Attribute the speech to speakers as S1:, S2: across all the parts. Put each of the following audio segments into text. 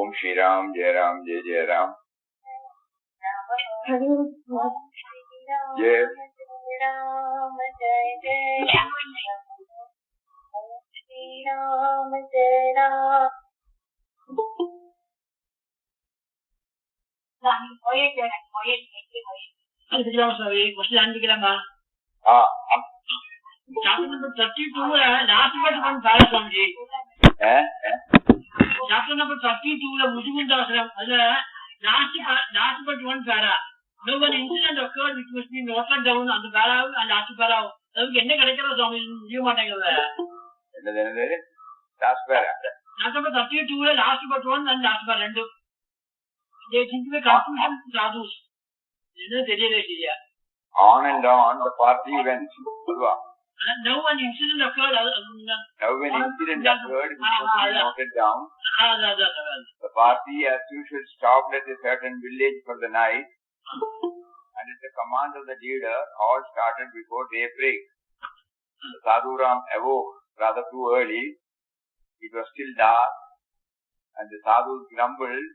S1: Om Shri Ram, Jai Ram, Jai Jai Ram. Yes.
S2: Ram, Jai Jai Ram. Om Shri Ram, Jai Ram.
S3: Chapter number 32, last but one para Swamiji. Chapter number 32, Anandashram, last but one para. No one incident occurred which must be noted down on the para and last para. You want last number 32, last but one and last para. They seem to be confusion to sadhus.
S1: On and on, the party went.
S3: Now an incident occurred.
S1: Which was noted down. The party, as usual, stopped at a certain village for the night. And at the command of the leader, all started before daybreak. The Sadhuram awoke rather too early. It was still dark, and the sadhus grumbled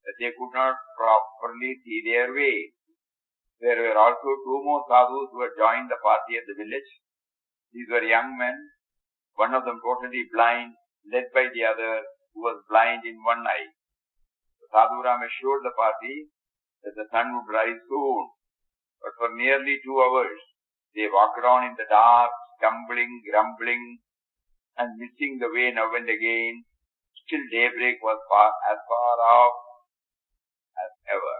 S1: that they could not properly see their way. There were also two more sadhus who had joined the party at the village. These were young men, one of them totally blind, led by the other, who was blind in one eye. The Sadhuram assured the party that the sun would rise soon, but for nearly 2 hours, they walked on in the dark, stumbling, grumbling, and missing the way now and again. Still daybreak was as far off as ever.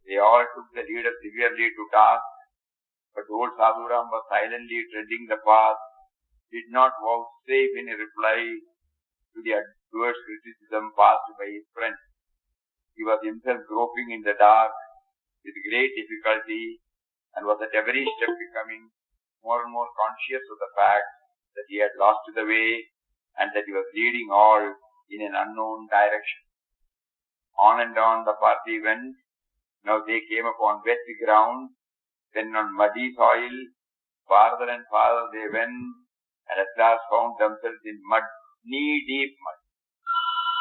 S1: They all took the leader severely to task, but old Sadhuram was silently treading the path, did not vouchsafe any reply to the adverse criticism passed by his friends. He was himself groping in the dark with great difficulty and was at every step becoming more and more conscious of the fact that he had lost the way and that he was leading all in an unknown direction. On and on the party went. Now they came upon wet ground, then on muddy soil. Farther and farther they went, and at last found themselves in mud, knee-deep mud.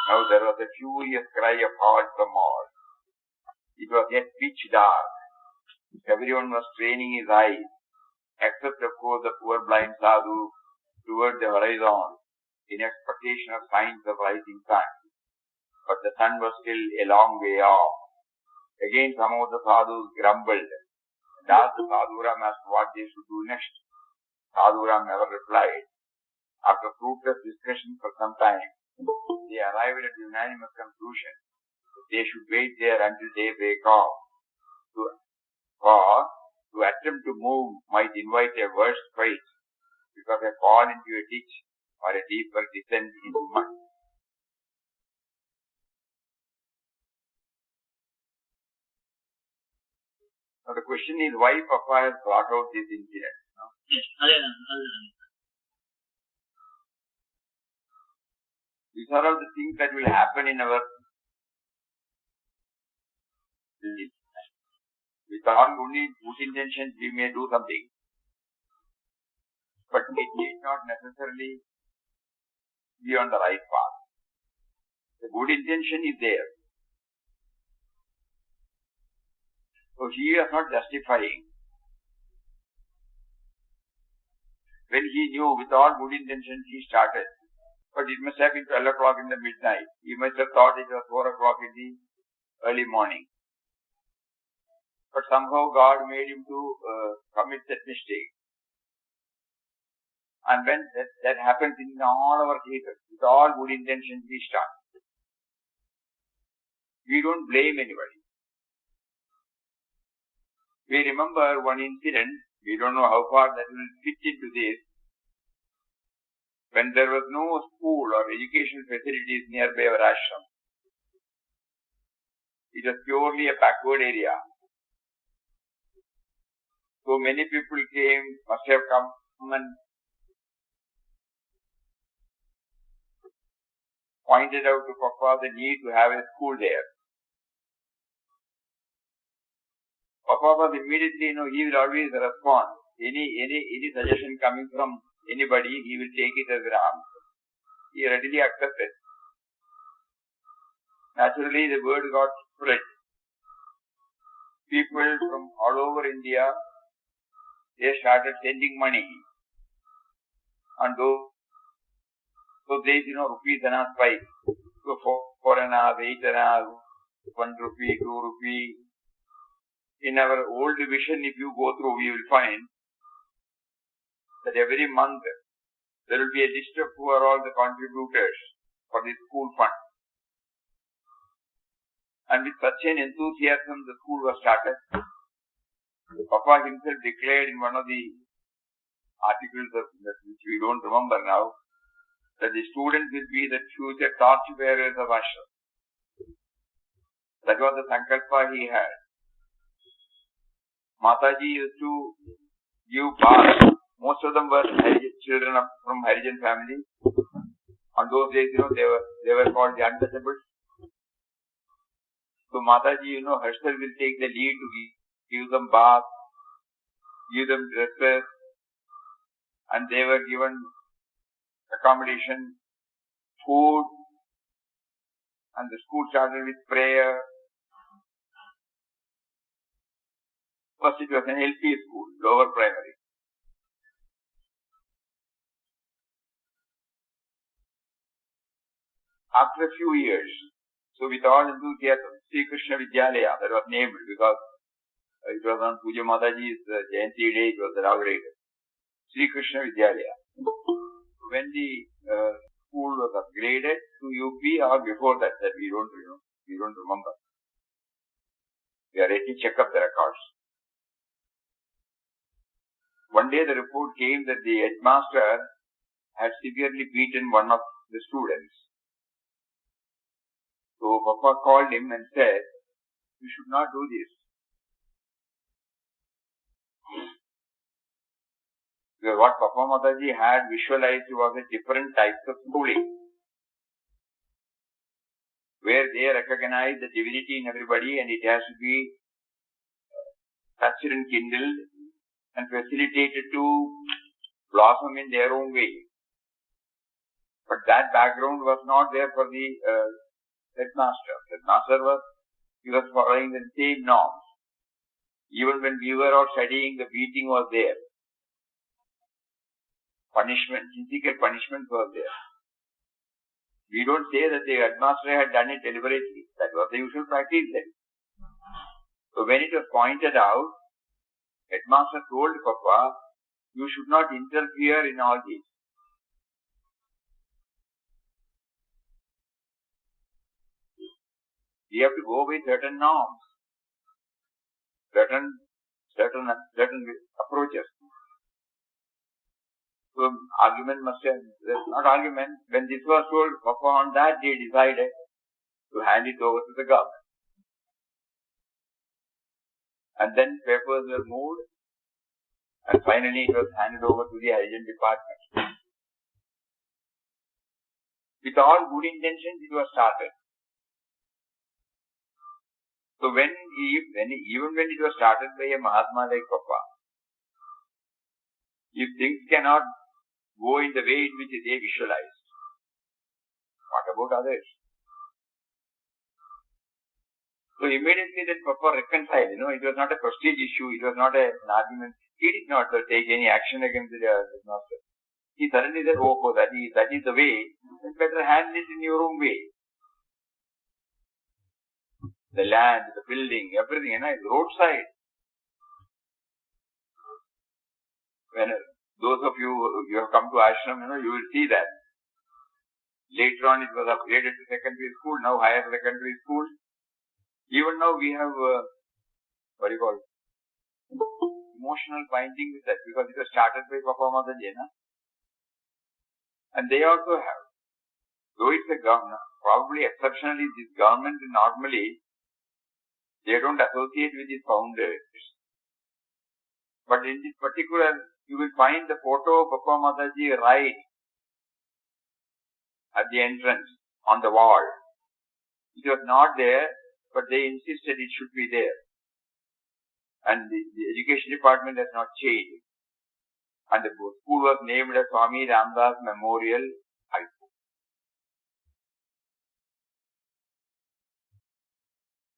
S1: Now there was a furious cry of heart from all. It was yet pitch dark. Everyone was straining his eyes, except of course the poor blind sadhu, toward the horizon, in expectation of signs of rising sun. But the sun was still a long way off. Again some of the sadhus grumbled and asked the Sadhuram as to what they should do next. Sadhuram never replied. After fruitless discussion for some time, they arrived at the unanimous conclusion that they should wait there until daybreak off. For to attempt to move might invite a worse fate, because a fall into a ditch or a deeper descent into mud. Now the question is why Papa has brought out this incident. No? These are all the things that will happen in our life. With all good intentions, we may do something, but it need not necessarily be on the right path. The good intention is there. So he is not justifying. When he knew with all good intentions he started, but it must have been 12 o'clock in the midnight. He must have thought it was 4 o'clock in the early morning. But somehow God made him to commit that mistake. And when that happens in all our cases, with all good intentions we start. We don't blame anybody. We remember one incident, we don't know how far that will fit into this, when there was no school or educational facilities nearby our ashram. It was purely a backward area. So many people must have come and pointed out to Papa the need to have a school there. Papa was immediately, he will always respond. Any suggestion coming from anybody, he will take it as an answer. He readily accepted. Naturally, the word got spread. People from all over India, they started sending money. And those days, rupees and a spike. So 4 and a half, 8 and a half, 1 rupee, 2 rupee. In our old division, if you go through, we will find that every month there will be a list of who are all the contributors for the school fund. And with such an enthusiasm, the school was started. Papa himself declared in one of the articles which we don't remember now, that the students will be the future torchbearers of ashram. That was the sankalpa he had. Mataji used to give baths. Most of them were children from Harijan families. On those days, they were called the untouchables. So Mataji, herself will take the lead to give them baths, give them dresses, and they were given accommodation, food, and the school started with prayer. First it was an LP school, lower primary. After a few years, so with all enthusiasm, Sri Krishna Vidyalaya, that was named because it was on Pujya Mataji's Jayanti day, it was inaugurated. Sri Krishna Vidyalaya. When the school was upgraded to UP or before that we don't remember. We are ready to check up the records. One day the report came that the headmaster had severely beaten one of the students. So Papa called him and said, "You should not do this." Because what Papa Mataji had visualized was a different types of schooling, where they recognize the divinity in everybody and it has to be touched and kindled and facilitated to blossom in their own way. But that background was not there for the headmaster. He was following the same norms. Even when we were all studying, the beating was there. Punishment, physical punishment was there. We don't say that the headmaster had done it deliberately. That was the usual practice then. So when it was pointed out, headmaster told Papa, you should not interfere in all this. We have to go with certain norms, certain approaches. So argument must have, not argument, when this was told, Papa on that day decided to hand it over to the government. And then papers were moved and finally it was handed over to the hygiene department. With all good intentions it was started. So even when it was started by a Mahatma like Papa, if things cannot go in the way in which they visualized, what about others? So immediately then Papa reconciled, it was not a prestige issue, it was not an argument. He did not take any action against the master. He suddenly said, oh, that is the way, then better handle it in your own way. The land, the building, everything, is roadside. When those of you have come to ashram, you will see that. Later on it was upgraded to secondary school, now higher secondary school. Even now we have, emotional binding with that because it was started by Papa Mataji. And they also have. Though it's a government, probably exceptionally this government normally, they don't associate with its founders. But in this particular, you will find the photo of Papa Mataji right at the entrance on the wall. It was not there, but they insisted it should be there. And the education department has not changed. And the school was named as Swami Ramdas Memorial High School.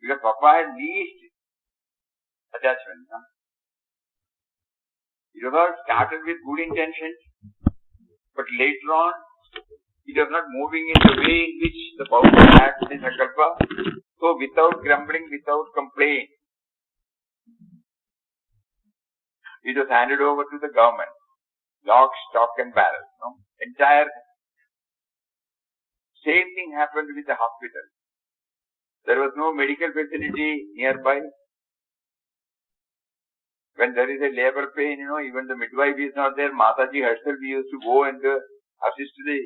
S1: Because Papa had least attachment. It was all started with good intentions, but later on, it was not moving in the way in which the founder had in Sakalpa. So without grumbling, without complaint, it was handed over to the government. Lock, stock and barrel. Entire same thing happened with the hospital. There was no medical facility nearby. When there is a labor pain, even the midwife is not there. Mataji herself used to go and assist the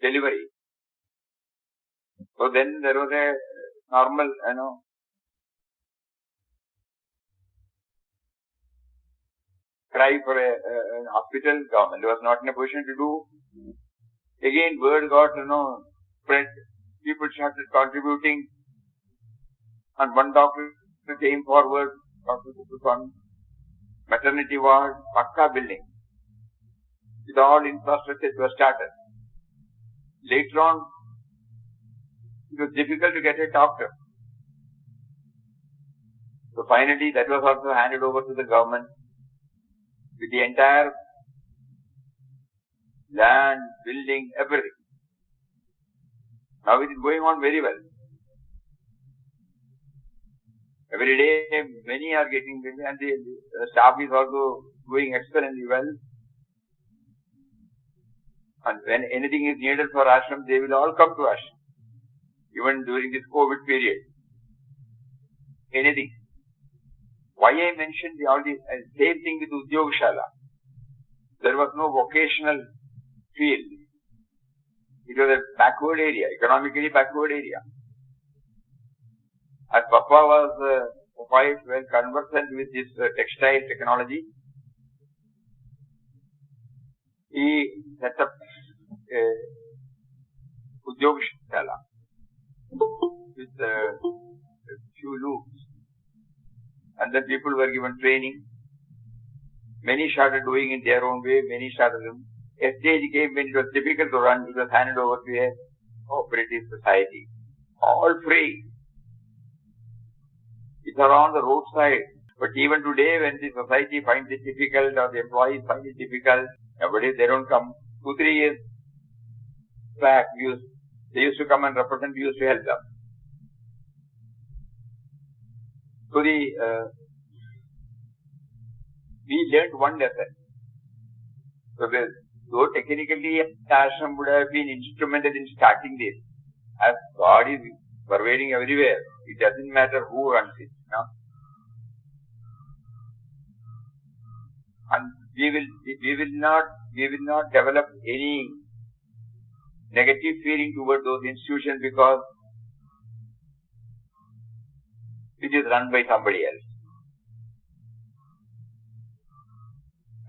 S1: delivery. So then there was a normal, cry for a hospital. Government was not in a position to do. Again, word got, spread. People started contributing. And one doctor came forward, Dr. Pujya maternity ward, Pakka building. With all infrastructure was started. Later on, it was difficult to get a doctor. So finally, that was also handed over to the government with the entire land, building, everything. Now it is going on very well. Every day, many are getting busy and the staff is also doing excellently well. And when anything is needed for ashram, they will all come to ashram. Even during this COVID period. Anything. Why I mentioned all this, same thing with Udyogshala. There was no vocational field. It was a backward area, economically backward area. As Papa was quite well conversant with this textile technology, he set up a Udyogshala with a few loops. And then people were given training. Many started doing it their own way, many started a stage came when it was difficult to run. It was handed over to a cooperative society. All free. It's around the roadside. But even today, when the society finds it difficult or the employees find it difficult, nowadays they don't come. 2-3 years back, they used to come and represent, we used to help them. So we learned one lesson. So though technically ashram would have been instrumental in starting this, as God is pervading everywhere, it doesn't matter who runs it. No? And we will not develop any negative feeling toward those institutions because it is run by somebody else.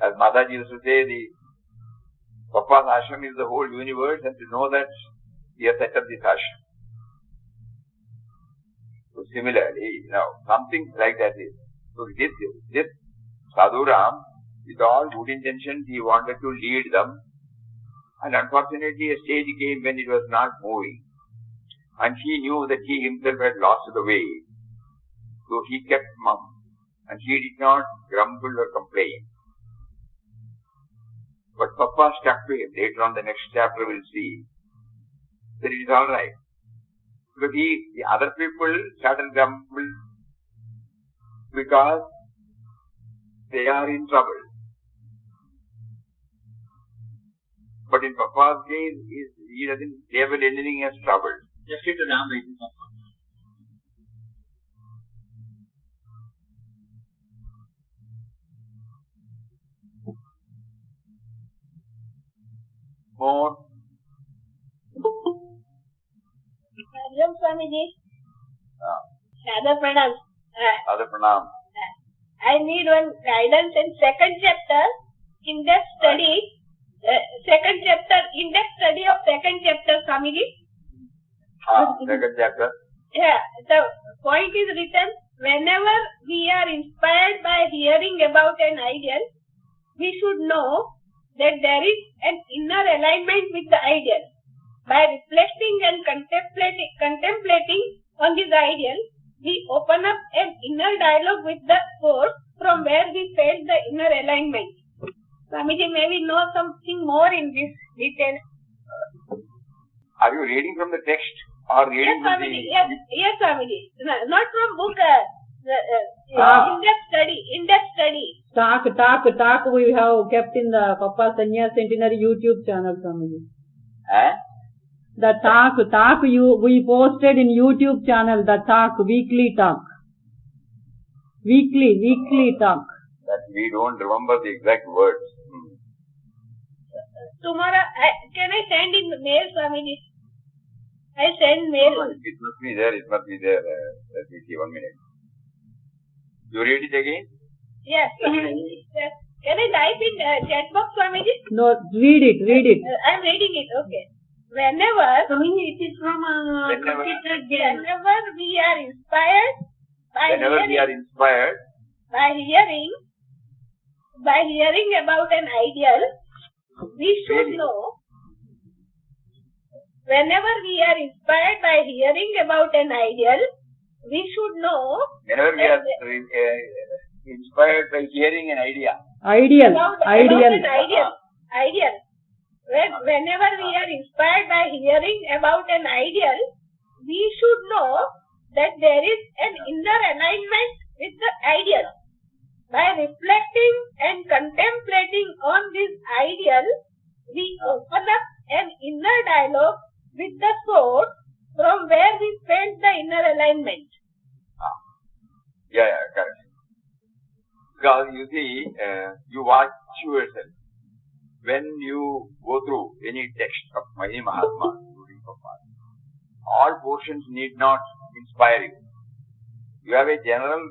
S1: As Mataji used to say, the Papa's ashram is the whole universe, and to know that he has set up this ashram. So similarly, something like that is. So this Sadhuram, with all good intentions, he wanted to lead them. And unfortunately, a stage came when it was not moving. And he knew that he himself had lost the way. So he kept mum. And he did not grumble or complain. But Papa stuck to him. Later on the next chapter we'll see that it is alright. Because the other people started grumbling because they are in trouble. But in Papa's case, he doesn't label anything as trouble.
S3: Just to Ram,
S1: More.
S2: Hariam Swamiji. Other Pranam. I need one guidance in second chapter, in-depth study. Second chapter, in-depth study of second chapter, Swamiji.
S1: Second chapter.
S2: Yeah, the point is written, whenever we are inspired by hearing about an ideal, we should know that there is an inner alignment with the ideal. By reflecting and contemplating on this ideal, we open up an inner dialogue with the source from where we felt the inner alignment. Swamiji, may we know something more in this detail?
S1: Are you reading from the text or reading from the...
S2: Yes, Swamiji. Not from book. In-depth study.
S4: Talk we have kept in the Papa Sanya Centenary YouTube channel, Swamiji. The talk we posted in YouTube channel, the talk, weekly talk. Weekly talk.
S1: That we don't remember the exact words.
S2: Tomorrow, can I send in the mail, Swamiji? I send mail.
S1: It must be there. Let me see 1 minute. You read it again?
S2: Yes. Yes. Can I type in chat box, Swamiji?
S4: No, read it.
S2: I'm reading it, okay. Whenever it is from
S1: whenever
S2: we are inspired by hearing about an ideal, we should know. Whenever we are inspired by hearing about an ideal, we should know.
S1: Whenever we are inspired by hearing an idea.
S4: Ideal.
S2: Whenever we are inspired by hearing about an ideal, we should know that there is an inner alignment with the ideal. By reflecting and contemplating on this ideal, we open up an inner dialogue with the source from where we felt the inner alignment.
S1: Yeah, correct. Because you see, you watch yourself. When you go through any text of any Mahatma, including Papa, all portions need not inspire you. You have a general,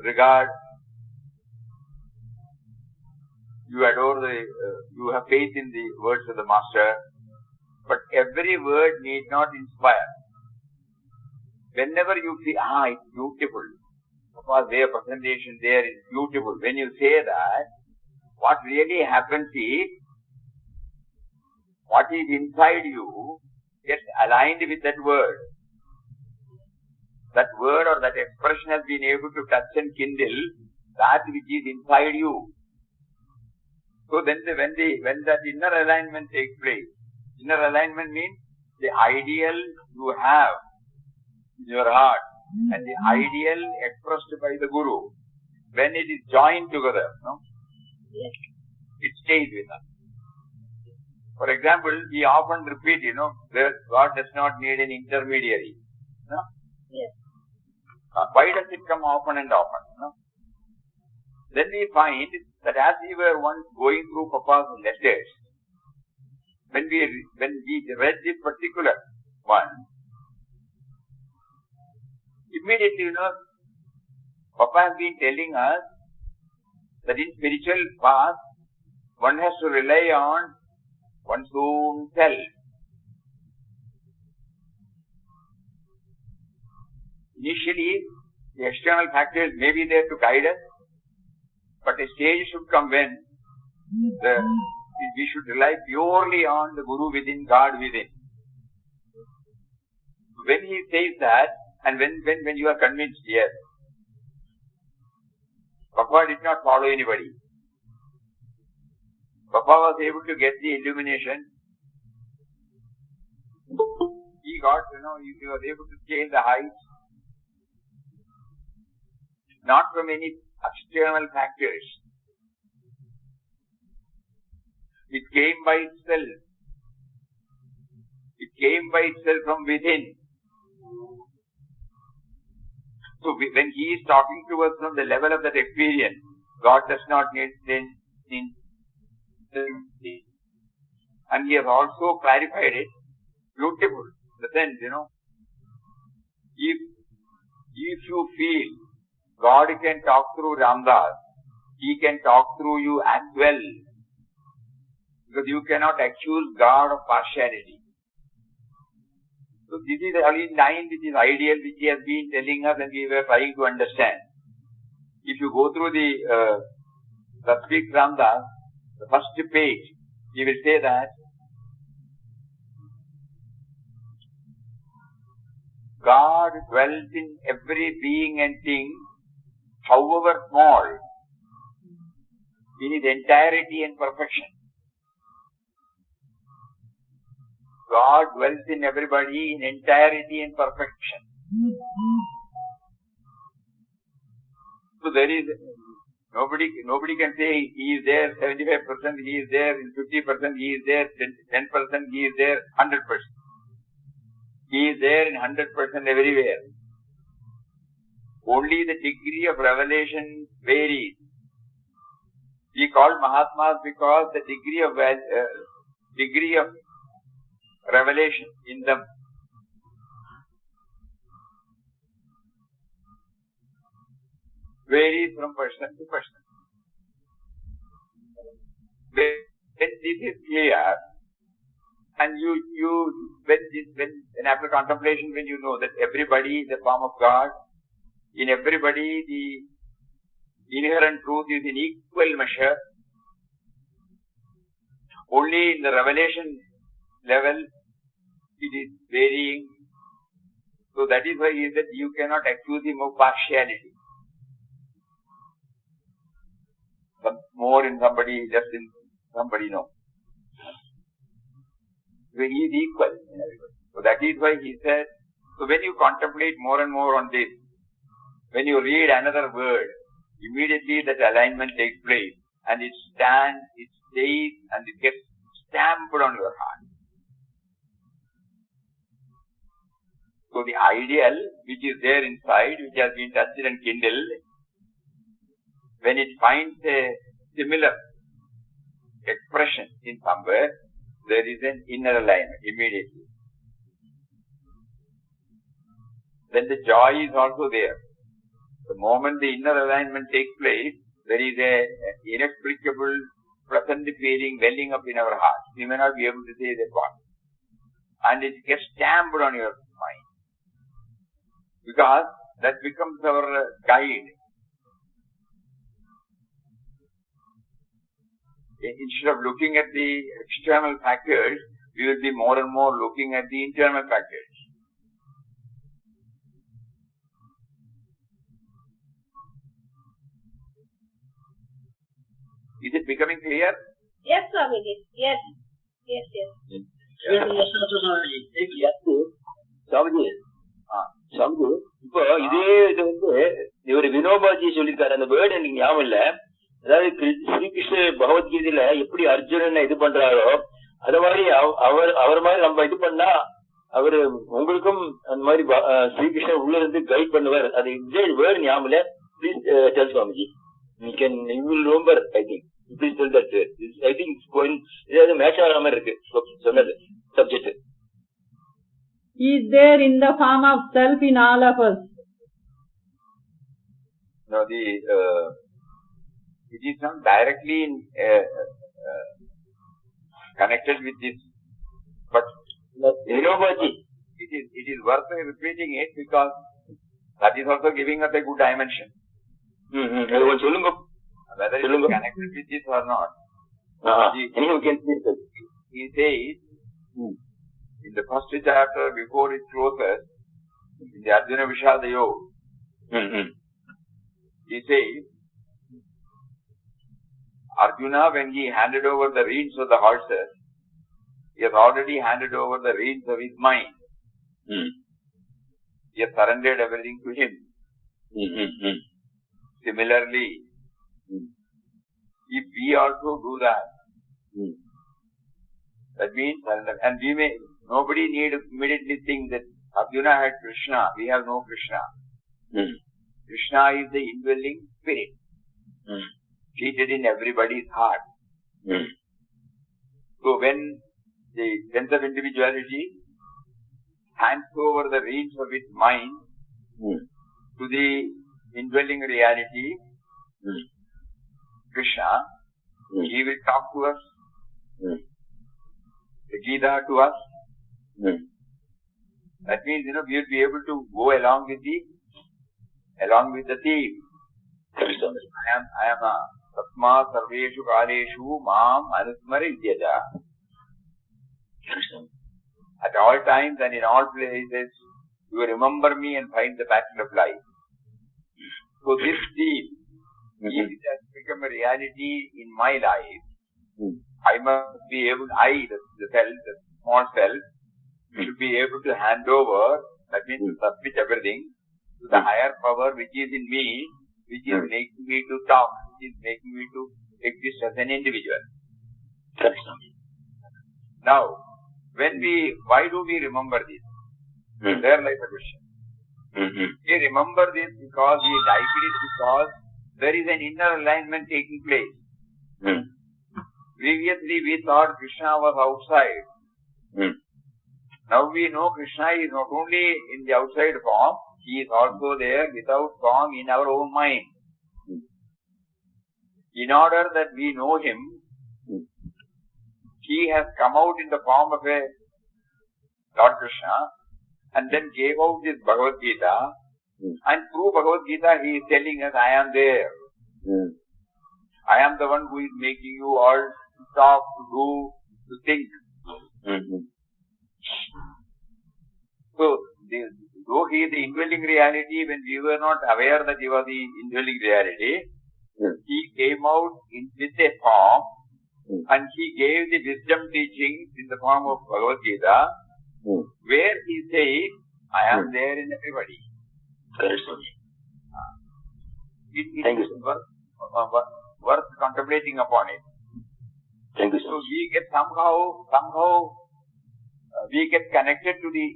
S1: regard. You adore you have faith in the words of the Master, but every word need not inspire. Whenever you see, it's beautiful. Papa's their presentation there is beautiful. When you say that, what really happens is, what is inside you gets aligned with that word. That word or that expression has been able to touch and kindle that which is inside you. So then when that inner alignment takes place, inner alignment means the ideal you have in your heart and the ideal expressed by the Guru, when it is joined together, it stays with us. For example, we often repeat, that God does not need an intermediary. No?
S2: Yes.
S1: Why does it come often and often? No? Then we find that as we were once going through Papa's letters, when we read this particular one, immediately, Papa has been telling us that in spiritual path, one has to rely on one's own self. Initially, the external factors may be there to guide us, but a stage should come when we should rely purely on the Guru within, God within. When he says that, and when you are convinced, yes, Papa did not follow anybody. Papa was able to get the illumination. He got, he was able to scale the heights. Not from any external factors. It came by itself. It came by itself from within. So when he is talking to us from the level of that experience, God does not need and he has also clarified it. Beautiful. The sense, if you feel God can talk through Ramdas, he can talk through you as well. Because you cannot accuse God of partiality. So this is in line with his ideal which he has been telling us and we were trying to understand. If you go through the Satsang Ramdas, the first page, he will say that God dwells in every being and thing, however small, in his entirety and perfection. God dwells in everybody in entirety and perfection. So there is nobody can say he is there 75%, he is there in 50%, he is there 10%, he is there 100%. He is there in 100% everywhere. Only the degree of revelation varies. We call Mahatmas because the degree of revelation in them varies from person to person. When this is clear, and when after contemplation, when you know that everybody is a form of God, in everybody the inherent truth is in equal measure, only in the revelation level it is varying. So that is why he said you cannot accuse him of partiality. Some more in somebody, just in somebody, no. So he is equal in everybody. So that is why he said, so when you contemplate more and more on this, when you read another word, immediately that alignment takes place and it stands, it stays and it gets stamped on your heart. So the ideal which is there inside, which has been touched and kindled, when it finds a similar expression in somewhere, there is an inner alignment immediately. Then the joy is also there. The moment the inner alignment takes place, there is a inexplicable, pleasant feeling welling up in our heart. We may not be able to say that what. And it gets stamped on your mind. Because that becomes our guide. instead of looking at the external factors, we will be more and more looking at the internal factors. Is it becoming clear?
S2: Yes, Swamiji. Yes.
S5: Swamiji Swamiji இப்போ இதே இது இவர் வினோபாஜி சொல்லிருக்காரு. அந்த word எனக்கு ஞாபகம் இல்ல. அதாவது ஸ்ரீகிருஷ்ண பகவத்கீதையில எப்படி அர்ஜுனனை இது பண்றாரோ அத மாதிரி அவர் மாதிரி நம்ம இது பண்ணா அவரு உங்களுக்கும் அந்த மாதிரி ஸ்ரீகிருஷ்ணன் உள்ள இருந்து கைட் பண்ணுவார். அது வேர்டு ஞாபகம் இல்ல. Please tell Swamiji. You will remember, I think. Please tell that. I think it's going. இது மேட்ச் ஆகிற மாதிரி இருக்கு சொன்னது subject.
S4: He is there in the form of self in all of us.
S1: No, it is not directly connected with this, but it is worth repeating it because that is also giving us a good dimension. Whether it is connected with this or not. He says in the first chapter before it closes, in the Arjuna Vishada Yoga, he says, Arjuna, when he handed over the reins of the horses, he has already handed over the reins of his mind. He has surrendered everything to him. Similarly, if we also do that, that means surrender. And nobody need immediately think that Arjuna had Krishna, we have no Krishna. Krishna is the indwelling spirit, seated in everybody's heart. So when the sense of individuality hands over the reins of its mind to the indwelling reality, Krishna, he will talk to us, the Gita to us. That means, we will be able to go along with the theme. I am a Satma Sarveshu Kaleshu Mam Anusmara Idyaja. At all times and in all places, you remember me and find the pattern of life. So this theme, if it has become a reality in my life, I must be able, the self, the small self, should be able to hand over, that means to submit everything, to the higher power which is in me, which is making me to talk, which is making me to exist as an individual. Now, why do we remember this? There lies the question. We remember this because we like it, because there is an inner alignment taking place. Previously we thought Krishna was outside. Now we know Krishna is not only in the outside form, he is also there without form in our own mind. In order that we know him, he has come out in the form of a Lord Krishna and then gave out this Bhagavad Gita, and through Bhagavad Gita he is telling us, I am there. I am the one who is making you all to talk, to do, to think. So, though he is the indwelling reality, when we were not aware that he was the indwelling reality, he came out with a form and he gave the wisdom teachings in the form of Bhagavad Gita, where he says, I am there in everybody. It is worth contemplating upon it.
S5: Thank you,
S1: so we get somehow we get connected to the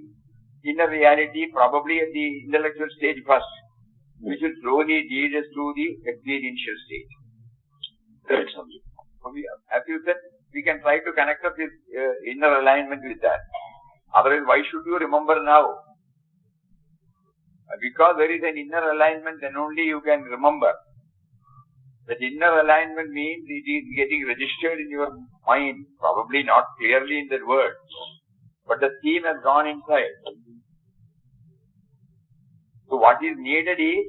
S1: inner reality, probably at the intellectual stage first, which will slowly lead us to the experiential stage.
S5: Correct.
S1: So as you said, we can try to connect up this inner alignment with that. Otherwise, why should you remember now? Because there is an inner alignment, then only you can remember. That inner alignment means it is getting registered in your mind, probably not clearly in that word, but the theme has gone inside. So what is needed is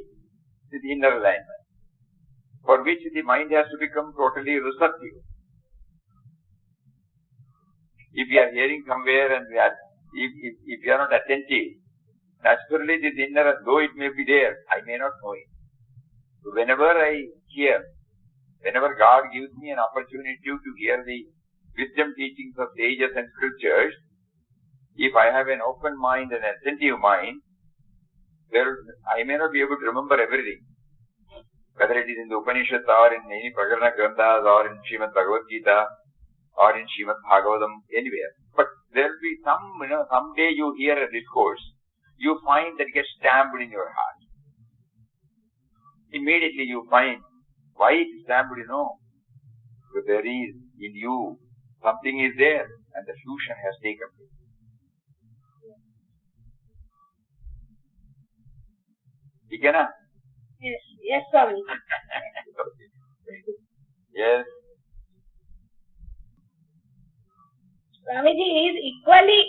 S1: the inner alignment, for which the mind has to become totally receptive. If we are hearing somewhere and if we are not attentive, naturally this inner, though it may be there, I may not know it. So whenever I hear, whenever God gives me an opportunity to hear the wisdom teachings of sages and scriptures, if I have an open mind and attentive mind, I may not be able to remember everything. Whether it is in the Upanishads or in any Prakarana Granthas or in Srimad Bhagavad Gita or in Srimad Bhagavatam, anywhere. But there will be someday you hear a discourse, you find that gets stamped in your heart. Immediately you find why it is stamped, Because there is in you, something is there and the fusion has taken place. Ikana?
S2: Yes, Swami.
S1: Yes.
S2: Swamiji is equally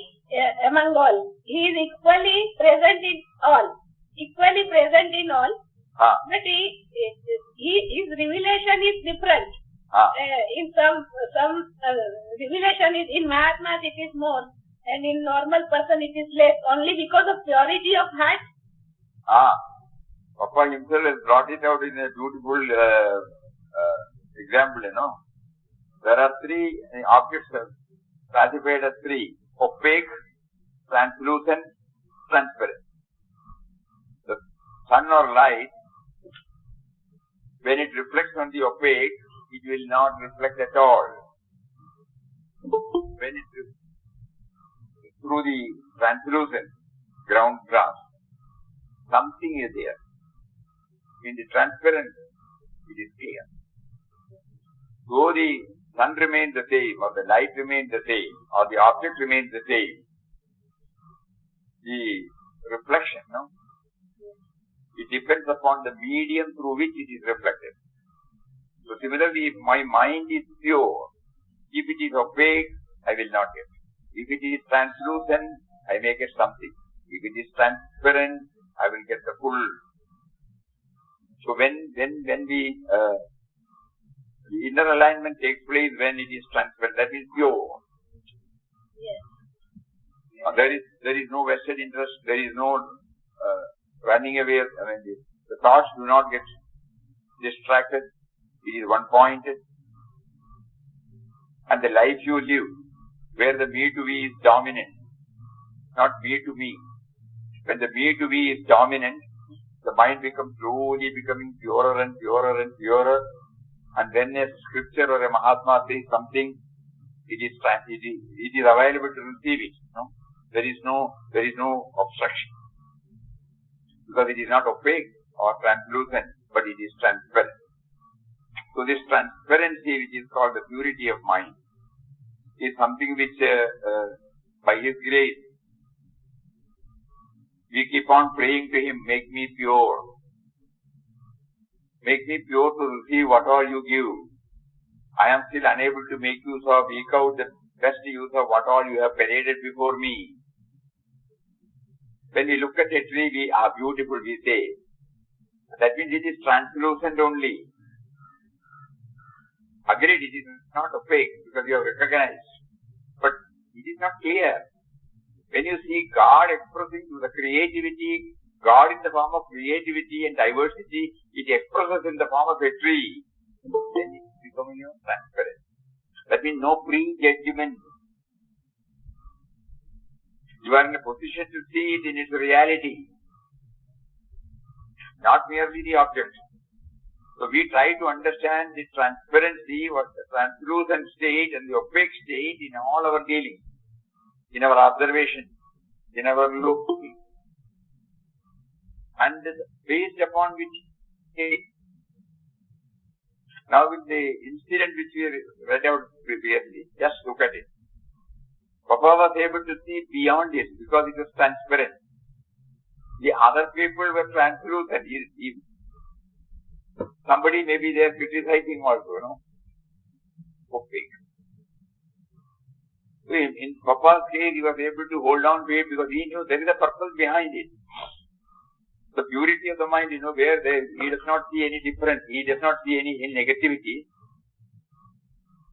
S2: among all. He is equally present in all. Equally present in all. But his revelation is different. In some revelation is in Mahatmas it is more, and in normal person it is less. Only because of purity of heart.
S1: Papa himself has brought it out in a beautiful example, There are three objects classified as three: opaque, translucent, transparent. The sun or light, when it reflects on the opaque, it will not reflect at all. When it is through the translucent ground glass, something is there. In the transparent, it is clear. Though the sun remains the same, or the light remains the same, or the object remains the same, the reflection, it depends upon the medium through which it is reflected. So similarly, if my mind is pure, if it is opaque, I will not get. If it is translucent, I may get something. If it is transparent, I will get the full. So when the inner alignment takes place when it is transparent, that is pure.
S2: Yes.
S1: There is no vested interest, there is no running away. The thoughts do not get distracted. It is one-pointed. And the life you live, where the me to we is dominant, not me to me. When the me to we is dominant, the mind becomes slowly becoming purer and purer and purer. And when a scripture or a Mahatma says something, it is available to receive it. There is no obstruction. Because it is not opaque or translucent, but it is transparent. So this transparency, which is called the purity of mind, is something which by His grace, we keep on praying to Him, make me pure. Make me pure to receive what all you give. I am still unable to make use of, eke out the best use of what all you have paraded before me. When we look at a tree, we are beautiful, we say. That means it is translucent only. Agreed, it is not opaque because you have recognized. But it is not clear. When you see God expressing through the creativity, God in the form of creativity and diversity, it expresses in the form of a tree. Then it is becoming transparent. That means no prejudgment. You are in a position to see it in its reality, not merely the object. So we try to understand the transparency, what the translucent state and the opaque state in all our dealings, in our observation, in our look, and based upon which now with the incident which we read out previously, just look at it. Papa was able to see beyond it because it was transparent. The other people were translucent. Somebody may be there criticizing also, opaque. So in Papa's case, he was able to hold on to it because he knew there is a purpose behind it. The purity of the mind, where he does not see any difference, he does not see any negativity.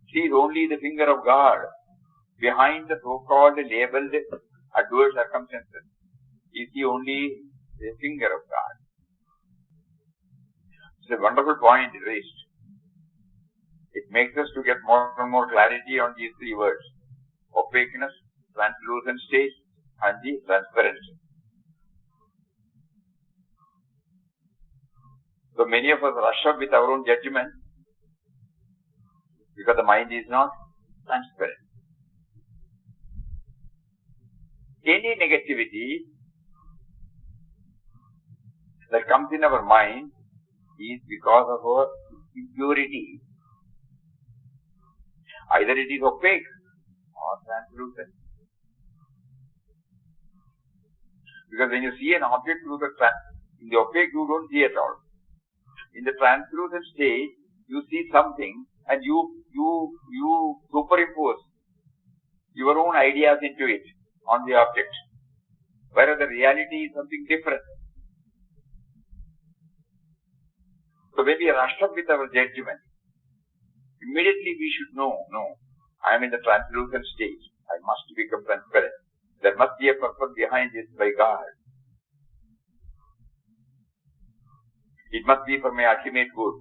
S1: Sees only the finger of God, behind the so-called labeled adverse circumstances is the only finger of God. It's a wonderful point raised. It makes us to get more and more clarity on these three words: opaqueness, translucent state, and the transparency. So many of us rush up with our own judgment because the mind is not transparent. Any negativity that comes in our mind is because of our impurity. Either it is opaque or translucent. Because when you see an object through in the opaque you don't see at all. In the translucent state you see something and you superimpose your own ideas into it on the object, whereas the reality is something different. So when we rush up with our judgment, immediately we should know, no, I am in the translucent state. I must become transparent. There must be a purpose behind this by God. It must be for my ultimate good.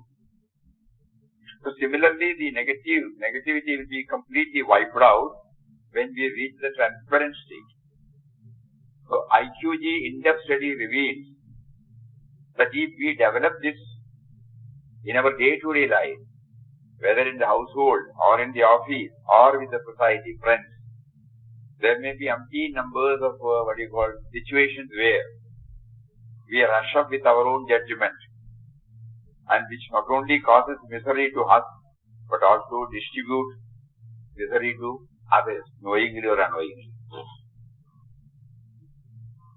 S1: So similarly, the negativity will be completely wiped out when we reach the transparent state. So IQG in-depth study reveals that if we develop this in our day-to-day life, whether in the household or in the office or with the society, friends, there may be umpteen numbers of situations where we rush up with our own judgment, and which not only causes misery to us but also distribute misery to others, knowingly or unknowingly.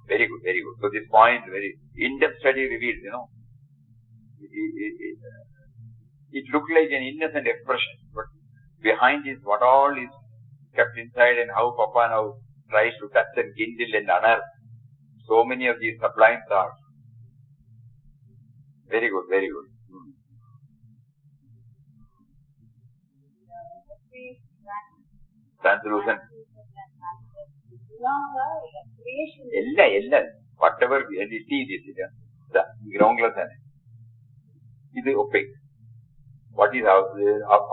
S1: Very good, very good. So this point, very in-depth study reveals, it looked like an innocent expression, but behind is what all is kept inside, and how Papa now tries to touch and kindle and unearth so many of these sublime thoughts. Very good, very good. Translucent. Whatever we see this, the groundless is opaque. What is our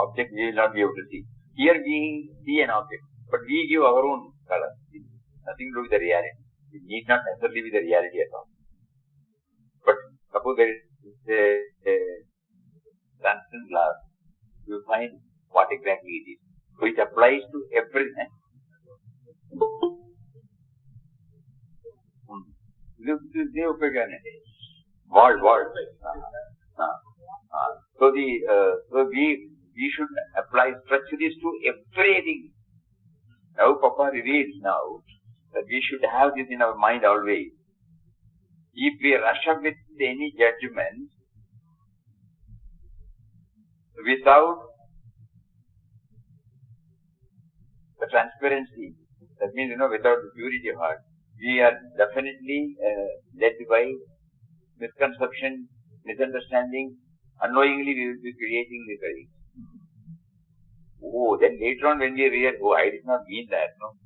S1: object, we will not be able to see. Here we see an object, but we give our own color. It has nothing to do with the reality. It need not necessarily be the reality at all. But suppose there is a transparent glass, you find what exactly it is. So it applies to everything. Wall. So we should stretch this to everything. Now Papa reveals now that we should have this in our mind always. If we rush up with any judgment without the transparency, that means, without the purity of heart, we are definitely led by misconception, misunderstanding. Unknowingly we will be creating misery. Then later on when we realize, I did not mean that, no.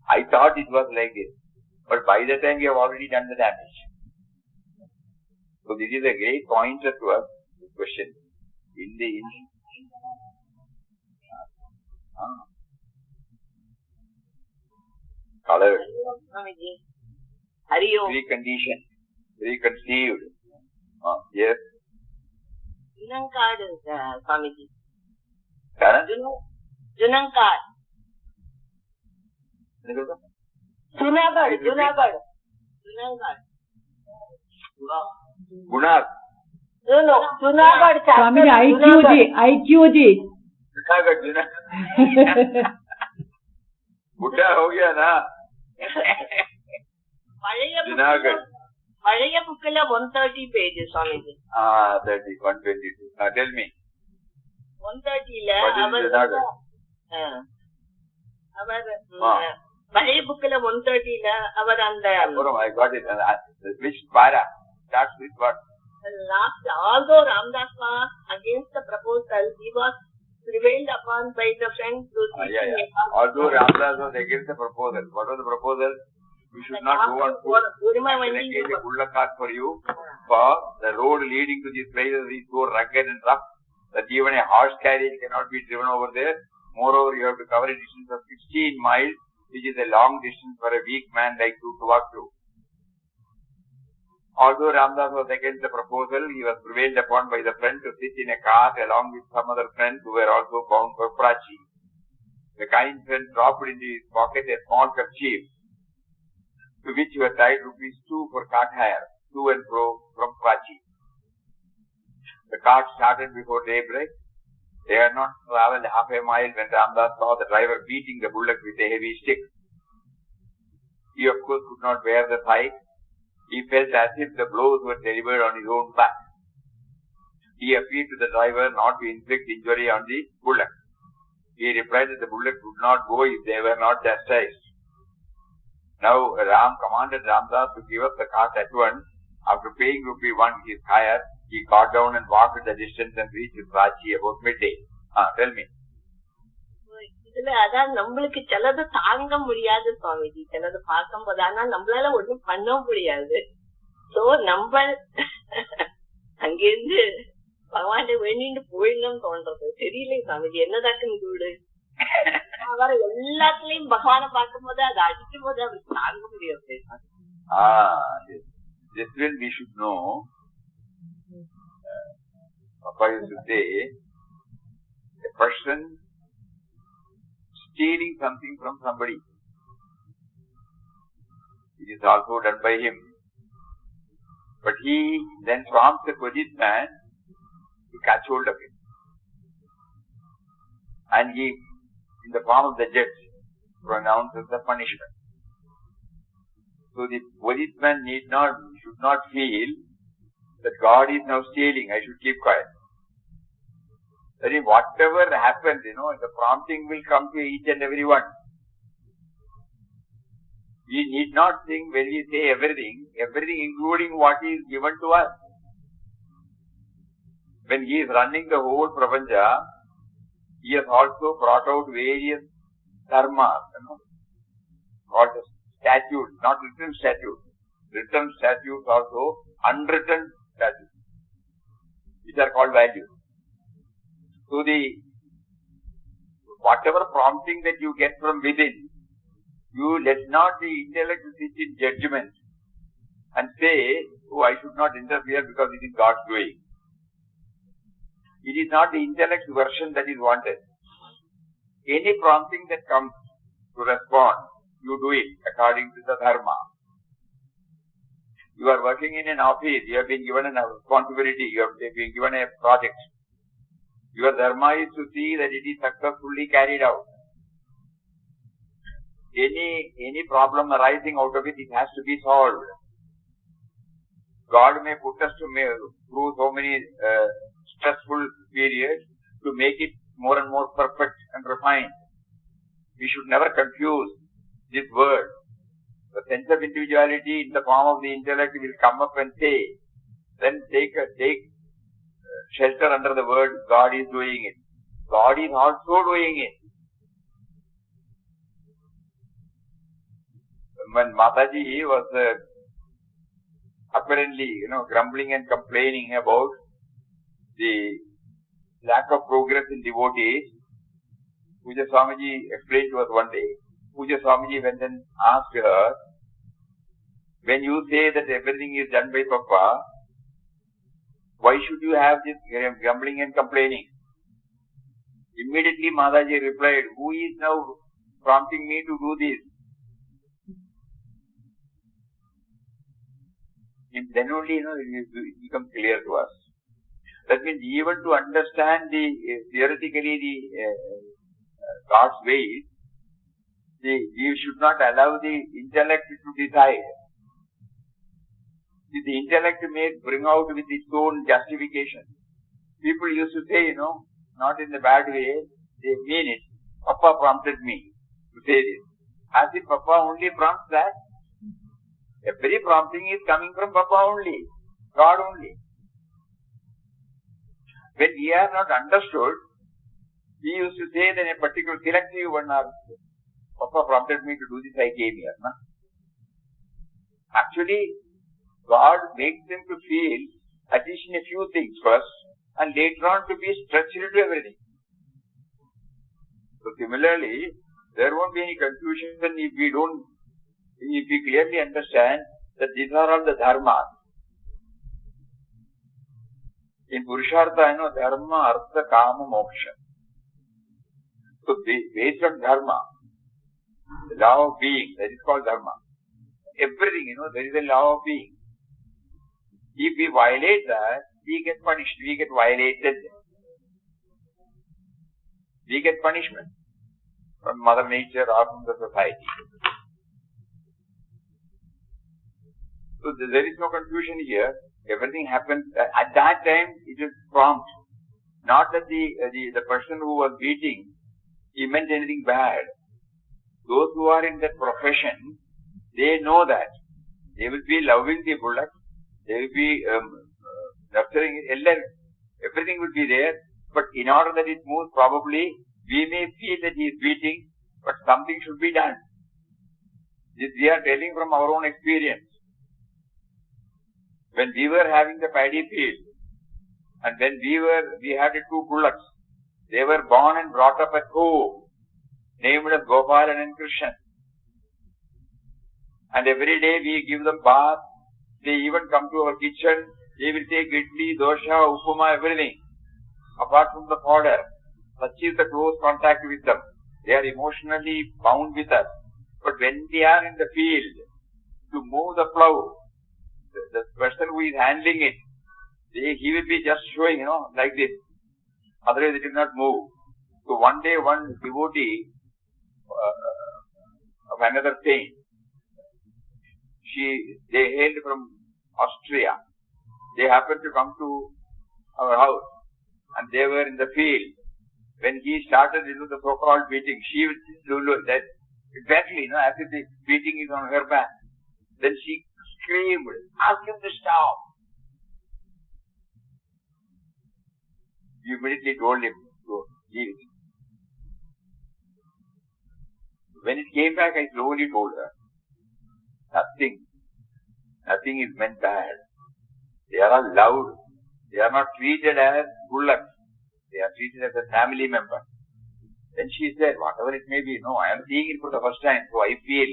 S1: I thought it was like this. But by the time we have already done the damage. So this is a great pointer to us, this question. Color. Preconditioned. Preconceived. Yes.
S6: Junankad, Swamiji.
S1: Junankad.
S6: Junankad.
S1: Gunnar.
S6: No. Junankad.
S4: Swamiji, IQG.
S1: बुढ़ा हो गया ना
S6: பழைய புக்ல 130 page Swamiji
S1: 122 tell me
S6: 130ல அவர் பழைய புக்ல 130ல அவர் அந்த
S1: I got it. Which para starts with what?
S6: Last, although Ramdas was against the proposal, he was prevailed upon by the friend to
S1: Although Ramdas was against the proposal. What was the proposal? You should not go on foot. Engage a bullock cart for you. For the road leading to these places is so rugged and rough that even a horse carriage cannot be driven over there. Moreover, you have to cover a distance of 16 miles, which is a long distance for a weak man like you to walk through. Although Ramdas was against the proposal, he was prevailed upon by the friend to sit in a cart along with some other friends who were also bound for Prachi. The kind friend dropped into his pocket a small kerchief, to which he was tied ₹2 for cart hire, to and fro from Prachi. The cart started before daybreak. They had not travelled half a mile when Ramdas saw the driver beating the bullock with a heavy stick. He of course could not bear the sight. He felt as if the blows were delivered on his own back. He appealed to the driver not to inflict injury on the bullock. He replied that the bullock would not go if they were not chastised. Now Ram commanded Ramdas to give up the cart at once. After paying ₹1 his hire, he got down and walked the distance and reached Prachi about midday. Tell me.
S6: இதுல அதான் நம்மளுக்கு சிலது தாங்க முடியாது சுவாமிஜி, சிலது பார்க்கும் போது. ஆனா நம்மளால ஒண்ணும் பண்ண முடியாது. சோ நம்ம அங்கிருந்து பகவான் வேண்டிட்டு போயிடணும்னு தோன்றது. தெரியல சுவாமிஜி, என்னதாக்கு வீடு அவர எல்லாத்துலயும் பகவானை பார்க்கும் போது அதை அடிக்கும் போது அவருக்கு தாங்க முடியாது.
S1: This will we should know. Papa used to say, a person stealing something from somebody, it is also done by him. But he then prompts the policeman to catch hold of it. And he, in the form of the judge, pronounces the punishment. So the policeman should not feel that God is now stealing, I should keep quiet. That is, whatever happens, the prompting will come to each and every one. We need not think when we say everything including what is given to us. When he is running the whole Prapancha, he has also brought out various dharmas, called statutes, not written statutes. Written statutes also, unwritten statutes, which are called values. So whatever prompting that you get from within, you let not the intellect sit in judgment and say, oh, I should not interfere because it is God's doing. It is not the intellect's version that is wanted. Any prompting that comes to respond, you do it according to the dharma. You are working in an office, you have been given a responsibility, you have been given a project. Your dharma is to see that it is successfully carried out. Any problem arising out of it, it has to be solved. God may put us through so many stressful periods to make it more and more perfect and refined. We should never confuse this word. The sense of individuality in the form of the intellect will come up and say, then take shelter under the word God is doing it. God is also doing it. When Mataji was apparently, grumbling and complaining about the lack of progress in devotees, Pujya Swamiji explained to us one day. Pujya Swamiji went and asked her, when you say that everything is done by Papa, why should you have this grumbling and complaining? Immediately Mataji replied, who is now prompting me to do this? And then only, it becomes clear to us. That means even to understand theoretically God's ways, you should not allow the intellect to decide. The intellect may bring out with its own justification. People used to say, not in a bad way, they mean it. Papa prompted me to say this. As if Papa only prompts that. Every prompting is coming from Papa only, God only. When we are not understood, He used to say that a particular selective one or Papa prompted me to do this, I came here. Na? Actually, God makes them to feel at least in a few things first and later on to be stretched into everything. So similarly, there won't be any confusion if we clearly understand that these are all the dharmas. In Purushartha, dharma, artha, kama, moksha. So based on dharma, the law of being, that is called dharma. Everything, there is a law of being. If we violate that, we get punished, we get violated. We get punishment from Mother Nature or from the society. So there is no confusion here. Everything happens. At that time, it is prompt. Not that the person who was beating, he meant anything bad. Those who are in that profession, they know that. They will be loving the bullock. They will be nurturing it. Everything will be there. But in order that it moves, probably, we may feel that he is beating, but something should be done. This we are telling from our own experience. When we were having the paddy field, and when we had 2 bullocks, they were born and brought up at home, named as Gopalan and Krishnan. And every day we give them bath. They even come to our kitchen. They will take idli, dosha, upama, everything. Apart from the fodder, such is the close contact with them. They are emotionally bound with us. But when we are in the field, to move the plough, the person who is handling it, he will be just showing, like this. Otherwise it will not move. So one day one devotee of another saint, they hailed from Austria. They happened to come to our house and they were in the field. When he started into the so-called beating, she would do that exactly, as if the beating is on her back. Then she screamed, ask him to stop. You immediately told him to leave it. When it came back, I slowly told her, nothing is meant bad. They are all loved. They are not treated as bullocks. They are treated as a family member. Then she said, whatever it may be, I am seeing it for the first time, so I feel.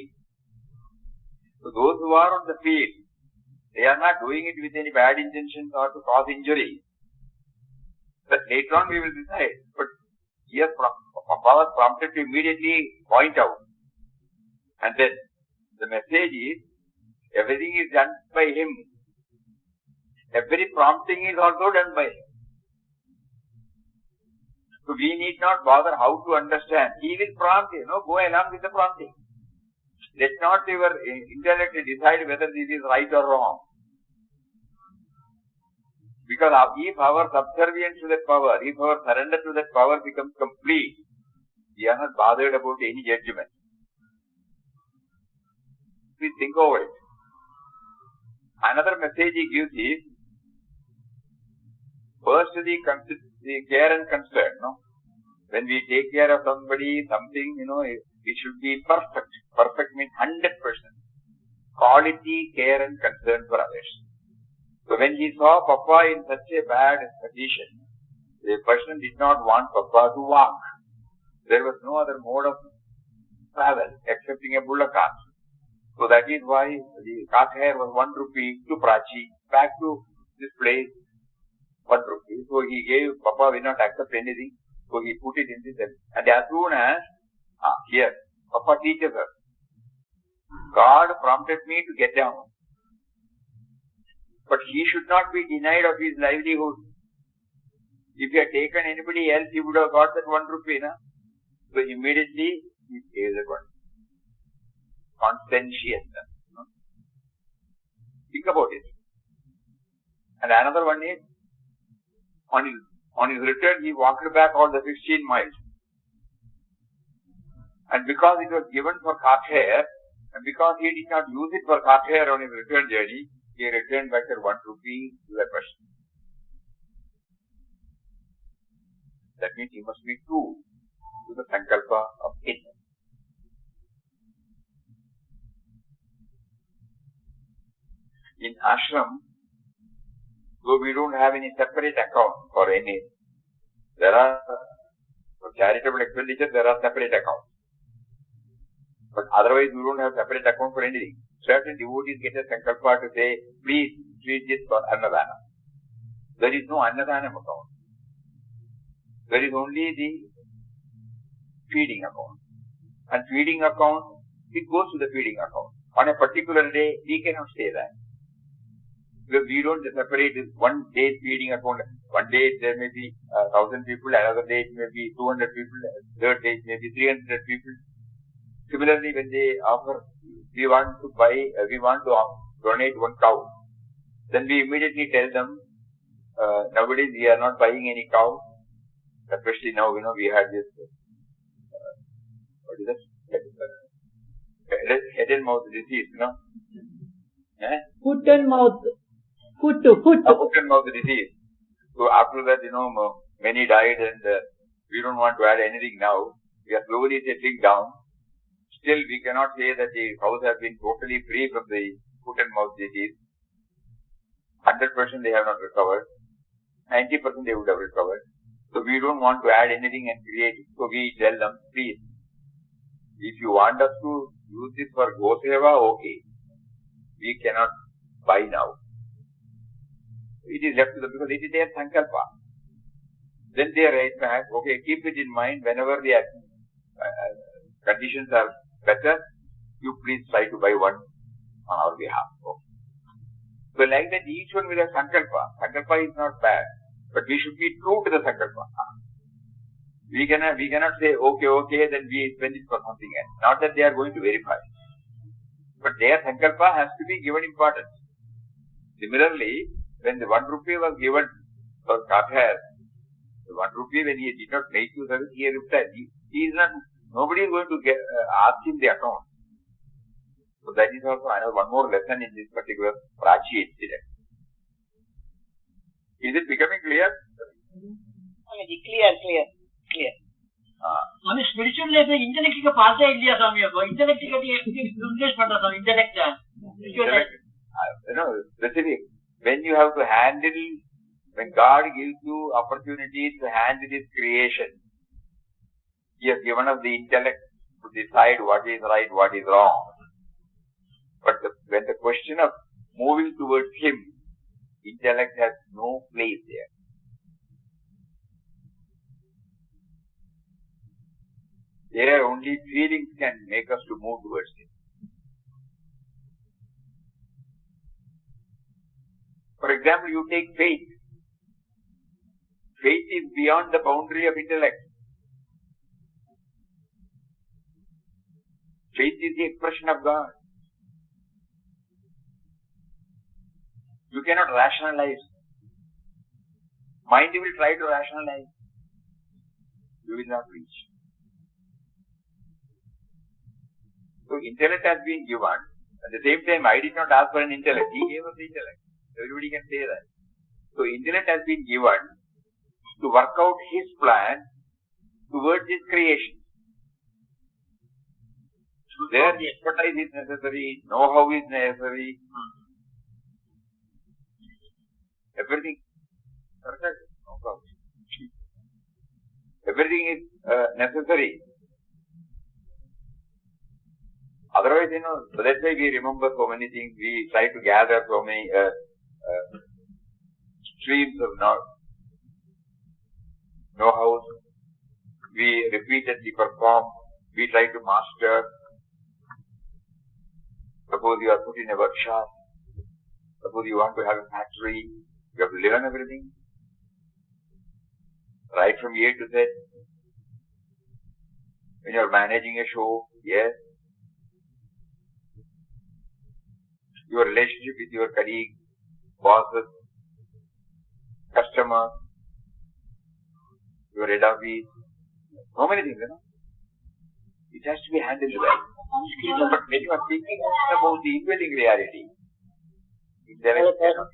S1: So those who are on the field, they are not doing it with any bad intentions or to cause injury. But later on we will decide. But here Papa was prompted to immediately point out. And then the message is, everything is done by him. Every prompting is also done by him. So we need not bother how to understand. He will prompt, go along with the prompting. Let not your intellect decide whether this is right or wrong. Because if our subservience to that power, if our surrender to that power becomes complete, we are not bothered about any judgment. Please think over it. Another message he gives is, first the care and concern. When we take care of somebody, something, it should be perfect. Perfect means 100%. Quality, care and concern for others. So when he saw Papa in such a bad condition, the person did not want Papa to walk. There was no other mode of travel excepting a bullock cart. So that is why the cart hire was 1 rupee to Prachi, back to this place, 1 rupee. So he gave, Papa will not accept anything. So he put it in this. And as soon as, here, Papa teaches us. God prompted me to get down. But he should not be denied of his livelihood. If he had taken anybody else, he would have got that 1 rupee. So immediately, he gave that one. Conscientiousness. Think about it. And another one is, on his return, he walked back all the 16 miles. And because it was given for cart hire, and because he did not use it for cart hire on his return journey, he returned back at 1 rupee to that person. That means he must be true to the sankalpa of it. In ashram, though we don't have any separate account for any, there are, for charitable expenditure, there are separate accounts. But otherwise, we don't have separate account for anything. Certain devotees get a sankalpa to say, please treat this for Annadana. There is no Annadana account. There is only the feeding account. And feeding account, it goes to the feeding account. On a particular day, we cannot say that. Because we don't separate this one day feeding account. One day there may be 1,000 people, another day it may be 200 people, third day it may be 300 people. Similarly, when they offer, we want to donate one cow, then we immediately tell them, nowadays we are not buying any cow, especially now, we had this, what is that? Head and mouth disease,
S4: Foot and mouth. Foot
S1: and mouth disease. So after that, many died and we don't want to add anything now. We are slowly settling down. Still, we cannot say that the cows have been totally free from the foot and mouth disease. 100% they have not recovered. 90% they would have recovered. So we don't want to add anything and create it. So we tell them, please, if you want us to use this for Goseva, okay. We cannot buy now. It is left to them because it is their sankalpa. Then they write back, okay, keep it in mind whenever the conditions are better, you please try to buy one on our behalf. Okay. So like that, each one will have sankalpa. Sankalpa is not bad, but we should be true to the sankalpa. We cannot say, okay, then we spend it for something else. Not that they are going to verify. But their sankalpa has to be given importance. Similarly, when the 1 rupee was given for Kathar, the 1 rupee when he did not make use of it, he replied, nobody is going to ask him the account. So that is also one more lesson in this particular Prachi incident. Is it becoming clear?
S6: Clear.
S3: Swami, spiritual life intellect ka pass idea Swami appo intellect ka replace pandra Swami intellect
S1: specific. When you have to handle, when God gives you opportunities to handle His creation, He has given us the intellect to decide what is right, what is wrong. But when the question of moving towards Him, intellect has no place there. There only feelings can make us to move towards Him. For example, you take faith. Faith is beyond the boundary of intellect. Faith is the expression of God. You cannot rationalize. Mind will try to rationalize. You will not reach. So intellect has been given. At the same time, I did not ask for an intellect. He gave us the intellect. Everybody can say that. So intellect has been given to work out His plan towards His creation. So there expertise is necessary, know-how is necessary. Everything. No problem. Everything is necessary. Otherwise, so that's why we remember so many things. We try to gather so many streams of know-how. We repeatedly perform. We try to master. Suppose you are put in a workshop. Suppose you want to have a factory. You have to learn everything. Right from A to Z. When you are managing a show, yes. Your relationship with your colleagues, bosses, customers, your head office, so many things, It has to be handled well. But when you are thinking about the indwelling reality, intellect cannot.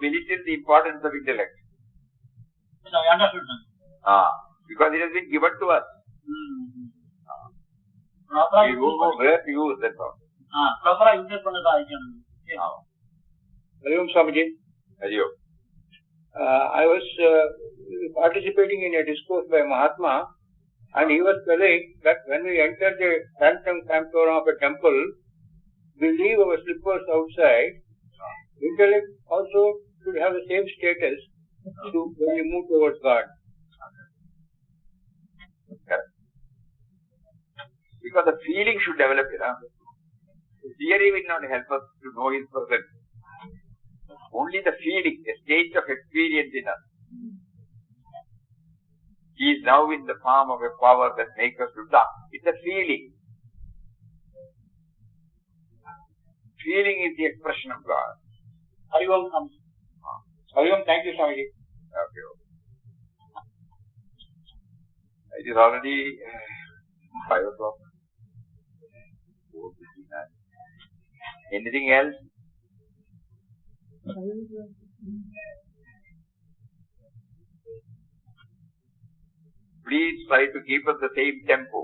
S1: belittle the importance of intellect.
S3: I understood.
S1: Because it has been given to us. We don't know where to use that power.
S3: Proper use பண்ணதா இருக்கணும்.
S7: Hariom Swamiji.
S1: Hariom.
S7: I was participating in a discourse by Mahatma, and he was telling that when we enter the sanctum sanctorum of a temple, we leave our slippers outside. Intellect also should have the same status when we move towards God.
S1: Correct. Because the feeling should develop. The theory will not help us to know His presence. Only the feeling, a state of experience in us. He is now in the form of a power that makes us to talk. It's a feeling. Feeling is the expression of God.
S7: Hariom. Hariom, thank you, Swamiji.
S1: Okay. It is already 5 o'clock. Anything else? Please try to keep up the same tempo.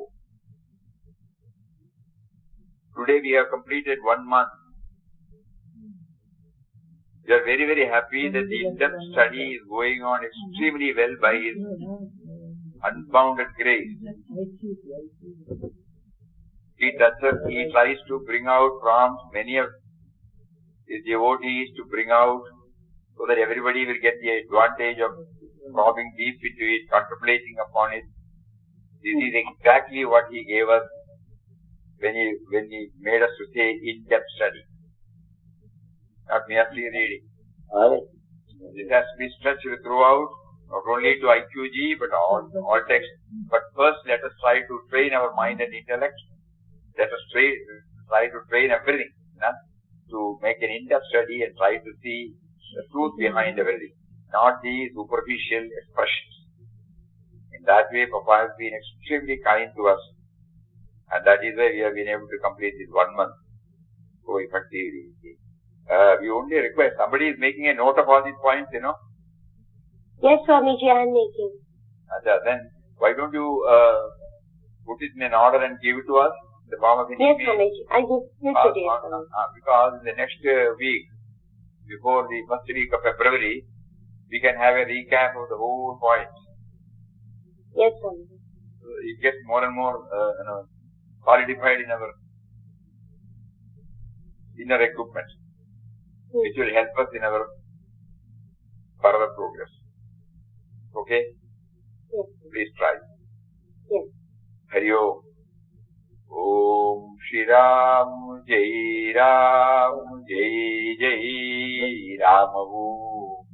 S1: Today we have completed 1 month. We are very, very happy that the in-depth study is going on extremely well by His unbounded grace. He tries to bring out from many of His devotees to bring out so that everybody will get the advantage of probing deep into it, contemplating upon it. This is exactly what He gave us when He made us to say in-depth study. Not merely reading. This has to be stretched throughout, not only to IQG, but all texts. But first, let us try to train our mind and intellect. Let us try to train everything, to make an in-depth study and try to see the truth behind everything, not the superficial expressions. In that way, Papa has been extremely kind to us, and that is why we have been able to complete this 1 month so effectively. We only request, somebody is making a note of all these points,
S8: Yes, Swamiji, I am making.
S1: Then, why don't you put it in an order and give it to us in the form of an email?
S8: Yes, Swamiji, I give it today.
S1: Because in the next week, before the first week of February, we can have a recap of the whole points.
S8: Yes, Swamiji.
S1: It gets more and more solidified in our inner equipment, which will help us in our further progress. Okay?
S8: Yes.
S1: Please try.
S8: Yes.
S1: Hari Om. Om Shri Ram Jai Ram Jai Jai Ram Om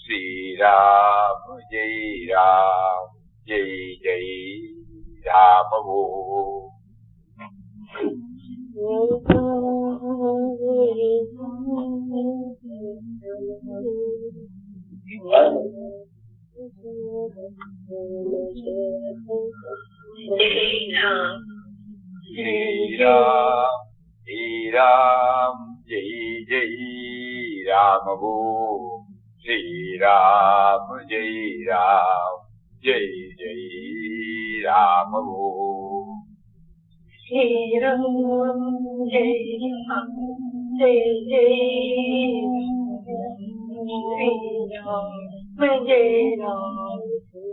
S1: Shri Ram Jai Ram Jai Jai Ram Om. Shri Ram Jai Jai Ram Om Shri Ram Jai Ram Jai Jai Ram Om.
S8: Shri Ram Jai Ram Jai Jai Shri Ram Jai Ram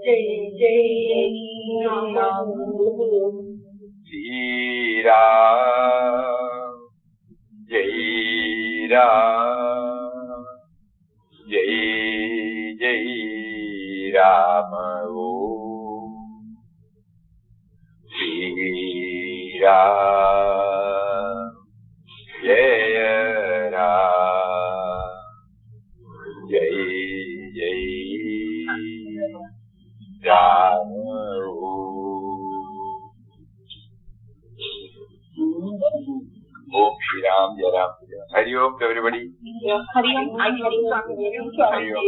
S8: Jai Jai Ram Om.
S1: Shri Ram Jai Ram Jai Jai Ram Om. Shri Ram Jai Ram Jai Jai Ram Om. Om Shri Ram Jai Ram. Hari Om to everybody.
S8: Hari Om. Hari Om.
S1: Hari Om.